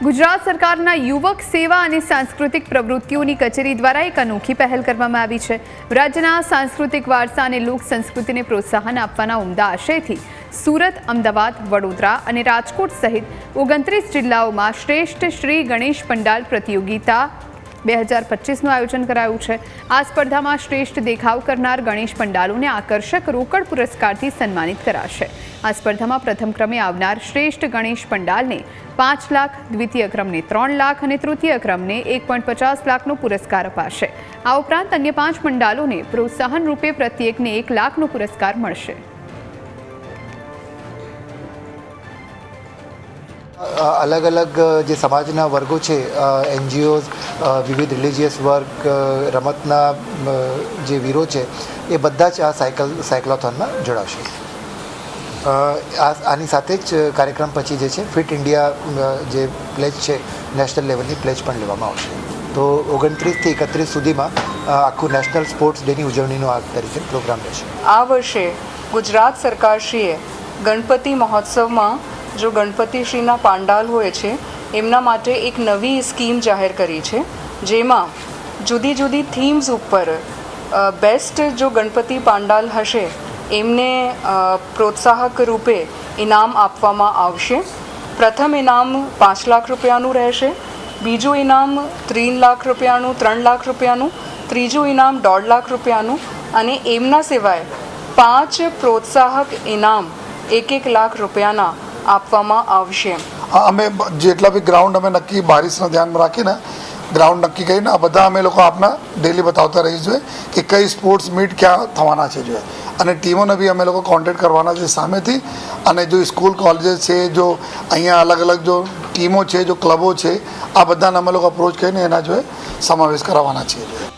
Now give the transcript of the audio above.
ગુજરાત સરકારના યુવક સેવા અને સાંસ્કૃતિક પ્રવૃત્તિઓની કચેરી દ્વારા એક અનોખી પહેલ કરવામાં આવી છે। રાજ્યના સાંસ્કૃતિક વારસા અને લોક સંસ્કૃતિને પ્રોત્સાહન આપવાના ઉમદા આશયથી સુરત, અમદાવાદ, વડોદરા અને રાજકોટ સહિત 29 જિલ્લાઓમાં શ્રેષ્ઠ શ્રી ગણેશ પંડાલ પ્રતિયોગિતા 2025નું આયોજન કરાયું છે। આ સ્પર્ધામાં શ્રેષ્ઠ દેખાવ કરનાર ગણેશ પંડાલોને આકર્ષક રોકડ પુરસ્કારથી સન્માનિત કરાશે। આ સ્પર્ધામાં પ્રથમ ક્રમે આવનાર શ્રેષ્ઠ ગણેશ પંડાલને 5 લાખ, દ્વિતીય ક્રમને 3 લાખ અને તૃતીય ક્રમને 1.50 લાખનો પુરસ્કાર અપાશે। આ ઉપરાંત અન્ય 5 પંડાલોને પ્રોત્સાહન રૂપે પ્રત્યેકને 1 લાખનો પુરસ્કાર મળશે। अलग अलग જે સમાજના વર્ગો છે, એનજીઓઝ, વિવિધ રિલિજિયસ વર્ક, રમતના જે વીરો છે એ બધા જ આ સાયક્લોથોનમાં જોડાશે। આની સાથે જ કાર્યક્રમ પછી જે છે ફિટ ઇન્ડિયા જે પ્લેજ છે નેશનલ લેવલની પ્લેજ પણ લેવામાં આવશે। તો 29થી 31 સુધીમાં આખું નેશનલ સ્પોર્ટ્સ ડેની ઉજવણીનો આ તરીકે પ્રોગ્રામ રહેશે। આ વર્ષે ગુજરાત સરકારશ્રીએ ગણપતિ મહોત્સવમાં जो गणपतिश्रीना પાંડાલ હોય છે એમના માટે એક નવી સ્કીમ જાહેર કરી છે, જેમાં જુદી જુદી થીમ્સ ઉપર બેસ્ટ જો ગણપતિ પાંડાલ હશે એમને પ્રોત્સાહક રૂપે ઇનામ આપવામાં આવશે। પ્રથમ ઇનામ 5 લાખ રૂપિયાનું રહેશે, બીજું ઇનામ 3 લાખ રૂપિયાનું, 3 લાખ રૂપિયાનું, ત્રીજું ઇનામ 1.5 લાખ રૂપિયાનું અને એમના સિવાય 5 પ્રોત્સાહક ઇનામ 1-1 લાખ રૂપિયાના આપવામાં આવશે। અમે જેટલા બી ગ્રાઉન્ડ અમે નક્કી બારિશને ધ્યાનમાં રાખીને ગ્રાઉન્ડ નક્કી કરીને આ બધા અમે લોકો આપના ડેલી બતાવતા રહીએ છીએ કે કઈ સ્પોર્ટ્સ મીટ ક્યાં થવાના છે જોઈએ, અને ટીમોને બી અમે લોકો કોન્ટેક્ટ કરવાના છે સામેથી। અને જો સ્કૂલ કોલેજીસ છે, જો અહીંયા અલગ અલગ જો ટીમો છે, જો ક્લબો છે, આ બધાને અમે લોકો અપ્રોચ કરીને એના જો સમાવેશ કરાવવાના છીએ।